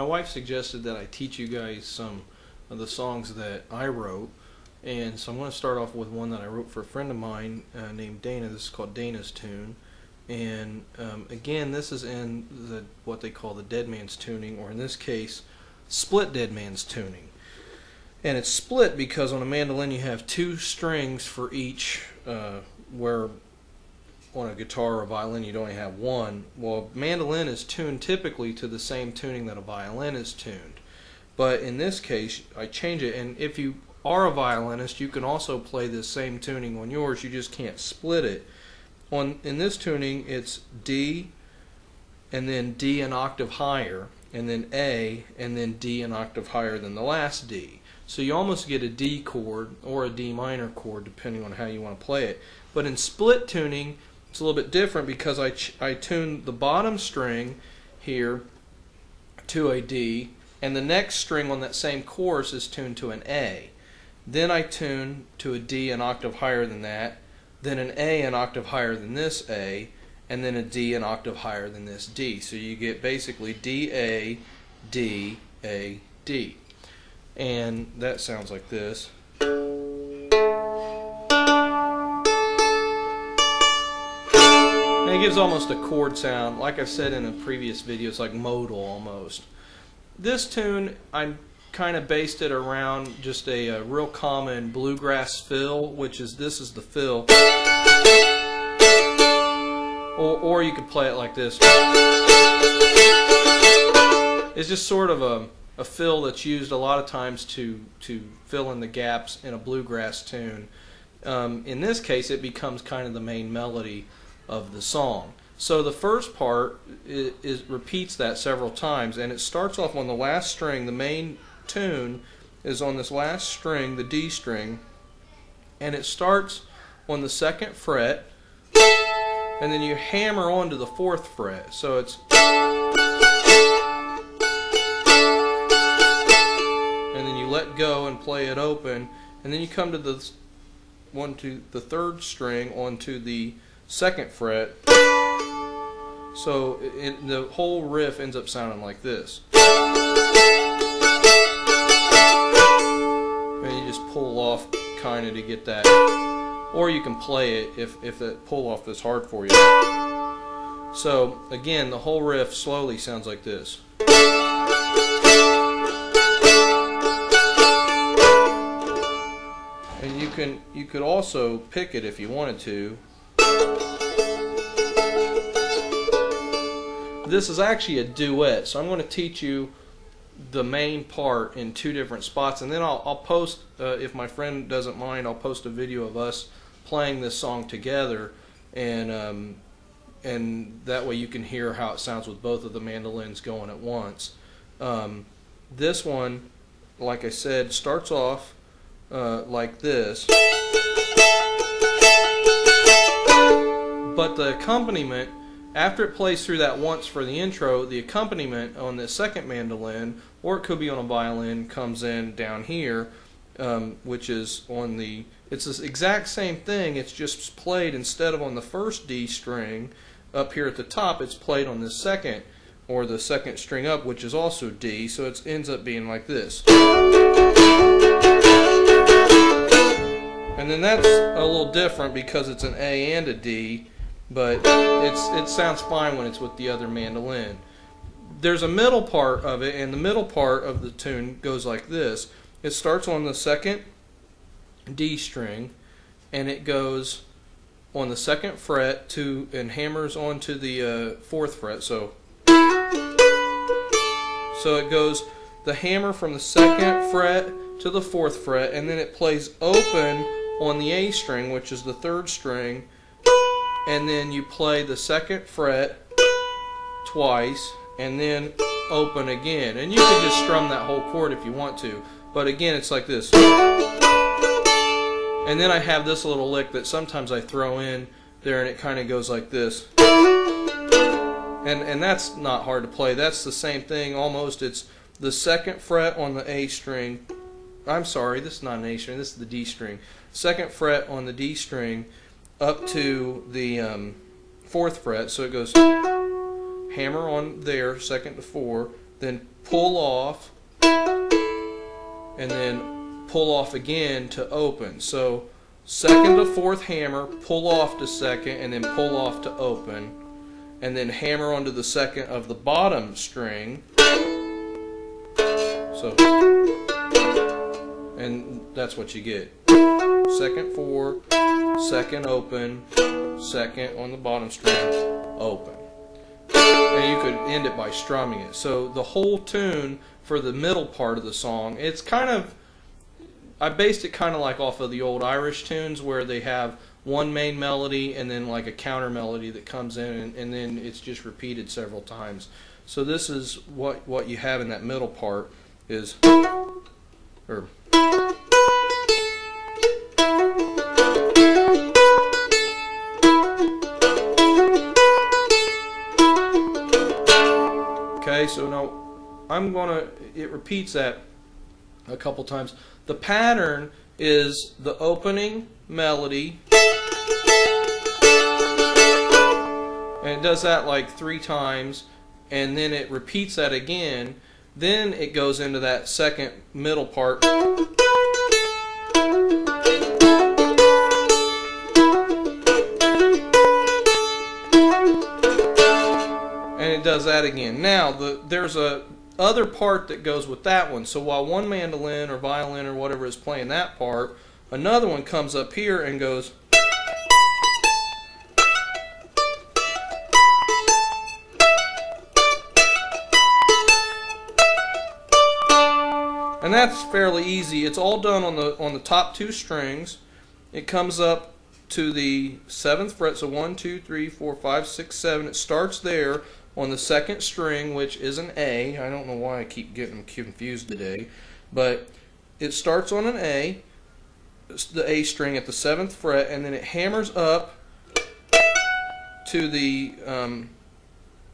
wife suggested that I teach you guys some of the songs that I wrote, and so I'm going to start off with one that I wrote for a friend of mine named Dana. This is called Dana's Tune, and again, this is in what they call the dead man's tuning, or in this case, split dead man's tuning. And it's split because on a mandolin you have two strings for each, where on a guitar or a violin you'd only have one. Well, a mandolin is tuned typically to the same tuning that a violin is tuned. But in this case, I change it, and if you are a violinist, you can also play this same tuning on yours, you just can't split it. In this tuning, it's D, and then D an octave higher, and then A, and then D an octave higher than the last D. So you almost get a D chord or a D minor chord depending on how you want to play it. But in split tuning, it's a little bit different because I tune the bottom string here to a D, and the next string on that same chorus is tuned to an A. Then I tune to a D an octave higher than that, then an A an octave higher than this A, and then a D an octave higher than this D. So you get basically D, A, D, A, D. And that sounds like this. And it gives almost a chord sound. Like I've said in a previous video, it's like modal almost. This tune, I kind of based it around just a real common bluegrass fill, which is, this is the fill. Or you could play it like this. It's just sort of a fill that's used a lot of times to fill in the gaps in a bluegrass tune. In this case, it becomes kind of the main melody of the song. So the first part repeats that several times, and it starts off on the last string. The main tune is on this last string, the D string, and it starts on the 2nd fret, and then you hammer onto the 4th fret. So it's, and then you let go and play it open, and then you come to the 3rd string onto the 2nd fret. So the whole riff ends up sounding like this. And you just pull off kind of to get that, or you can play it if that pull off is hard for you. So again, the whole riff slowly sounds like this. And you could also pick it if you wanted to. This is actually a duet, so I'm going to teach you the main part in 2 different spots, and then I'll post, if my friend doesn't mind, I'll post a video of us playing this song together, and that way you can hear how it sounds with both of the mandolins going at once. This one, like I said, starts off like this, but the accompaniment, after it plays through that once for the intro, the accompaniment on the 2nd mandolin, or it could be on a violin, comes in down here, which is on the, it's the exact same thing, it's just played instead of on the 1st D string up here at the top, it's played on the 2nd, or the 2nd string up, which is also D, so it ends up being like this. And then that's a little different because it's an A and a D, but it sounds fine when it's with the other mandolin. There's a middle part of it, and the middle part of the tune goes like this. It starts on the 2nd D string, and it goes on the 2nd fret and hammers onto the 4th fret. So it goes the hammer from the 2nd fret to the 4th fret, and then it plays open on the A string, which is the 3rd string, and then you play the 2nd fret twice and then open again, and you can just strum that whole chord if you want to, but again it's like this. And then I have this little lick that sometimes I throw in there, and it kind of goes like this, and that's not hard to play. That's the same thing almost. It's the 2nd fret on the A string, I'm sorry, this is not an A string, this is the D string, 2nd fret on the D string up to the 4th fret, so it goes hammer on there, 2nd to 4, then pull off, and then pull off again to open. So second to fourth hammer, pull off to second, and then pull off to open, and then hammer onto the second of the bottom string. So, and that's what you get. Second 4, second open, second on the bottom string, open. And you could end it by strumming it. So the whole tune for the middle part of the song, it's kind of, I based it kind of like off of the old Irish tunes where they have one main melody and then like a counter melody that comes in, and then it's just repeated several times. So this is what you have in that middle part is, or okay, so now it repeats that a couple times. The pattern is the opening melody, and it does that like 3 times, and then it repeats that again. Then it goes into that second middle part, and it does that again. Now there's a other part that goes with that one. So while one mandolin or violin or whatever is playing that part, another one comes up here and goes. And that's fairly easy. It's all done on the top 2 strings. It comes up to the 7th fret, so 1, 2, 3, 4, 5, 6, 7. It starts there on the 2nd string, which is an A. I don't know why I keep getting confused today, but it starts on an A, the A string at the 7th fret, and then it hammers up to the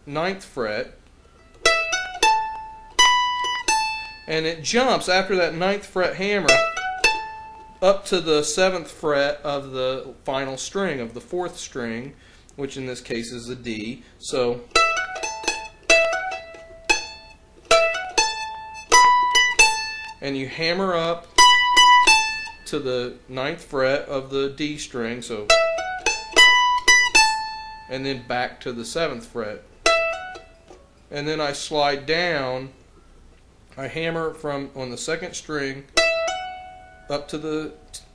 9th fret. And it jumps after that 9th fret hammer up to the 7th fret of the final string, of the 4th string, which in this case is a D. So, and you hammer up to the 9th fret of the D string, so, and then back to the 7th fret. And then I slide down. I hammer from on the 2nd string up to the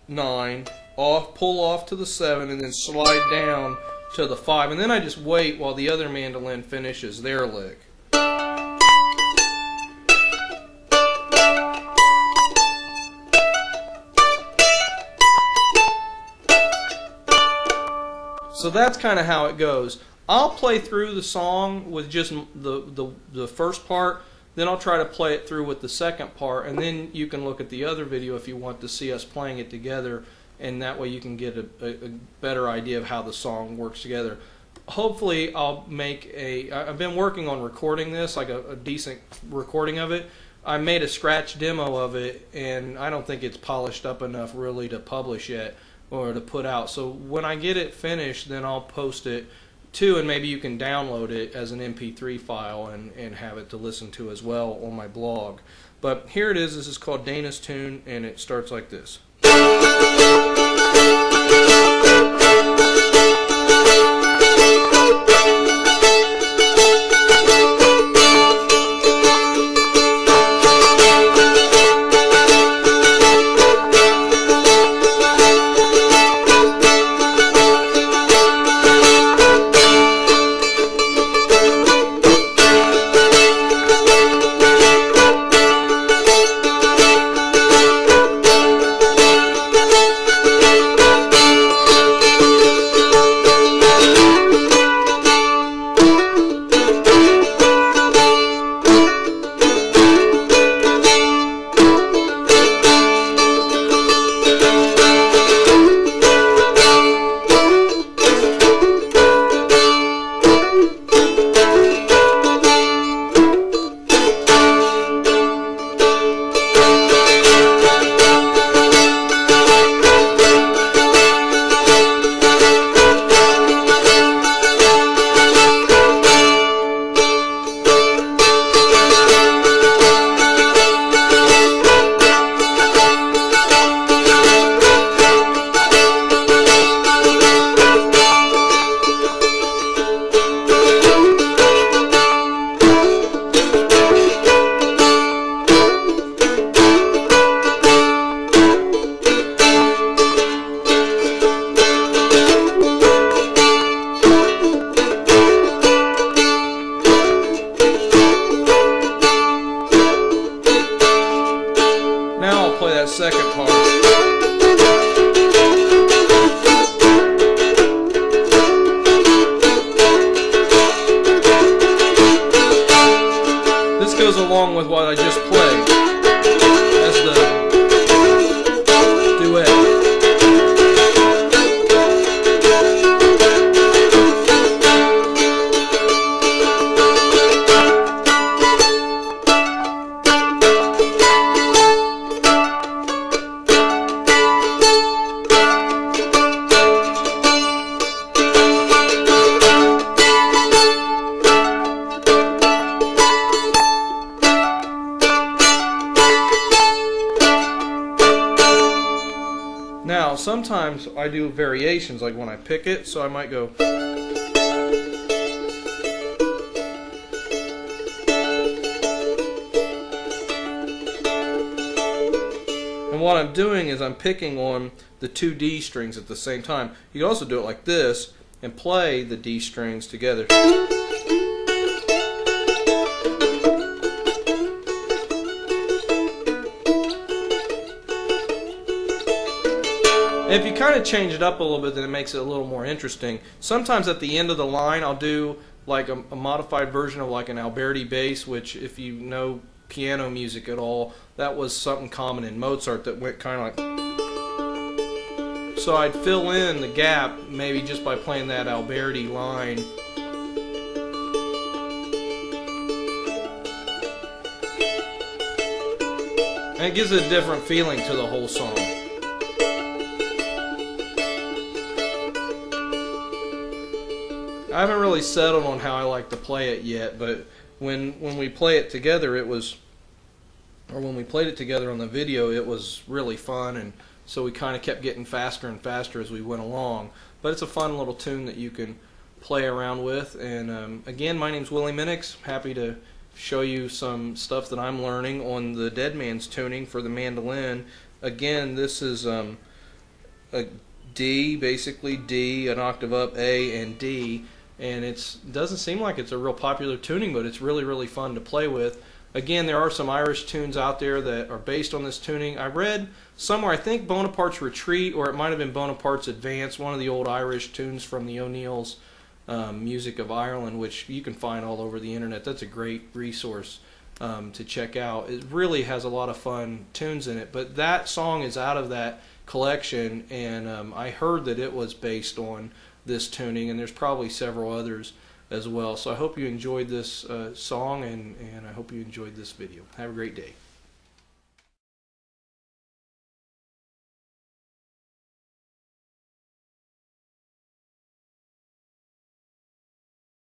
9, off, pull off to the 7, and then slide down to the 5, and then I just wait while the other mandolin finishes their lick. So that's kind of how it goes. I'll play through the song with just the first part. Then I'll try to play it through with the second part, and then you can look at the other video if you want to see us playing it together, and that way you can get a better idea of how the song works together. Hopefully I'll make I've been working on recording this, like a decent recording of it. I made a scratch demo of it, and I don't think it's polished up enough really to publish yet or to put out. So when I get it finished, then I'll post it too, and maybe you can download it as an MP3 file and have it to listen to as well on my blog. But here it is. This is called Dana's Tune, and it starts like this. with what I just played as the duet. Now, sometimes I do variations, like when I pick it, so I might go. And what I'm doing is I'm picking on the two D strings at the same time. You can also do it like this and play the D strings together. If you kind of change it up a little bit, then it makes it a little more interesting. Sometimes at the end of the line, I'll do like a modified version of like an Alberti bass, which if you know piano music at all, that was something common in Mozart that went kind of like. So I'd fill in the gap maybe just by playing that Alberti line. And it gives a different feeling to the whole song. I haven't really settled on how I like to play it yet, but when we play it together, when we played it together on the video, it was really fun, and so we kind of kept getting faster and faster as we went along. But it's a fun little tune that you can play around with. And again, my name's Willie Minnix. Happy to show you some stuff that I'm learning on the Dead Man's tuning for the mandolin. Again, this is a D, basically D, an octave up, A, and D. And it doesn't seem like it's a real popular tuning, but it's really, really fun to play with. Again, there are some Irish tunes out there that are based on this tuning. I read somewhere, I think Bonaparte's Retreat, or it might have been Bonaparte's Advance, one of the old Irish tunes from the O'Neill's Music of Ireland, which you can find all over the internet. That's a great resource to check out. It really has a lot of fun tunes in it, but that song is out of that collection, and I heard that it was based on this tuning, and there's probably several others as well. So I hope you enjoyed this song, and I hope you enjoyed this video. Have a great day.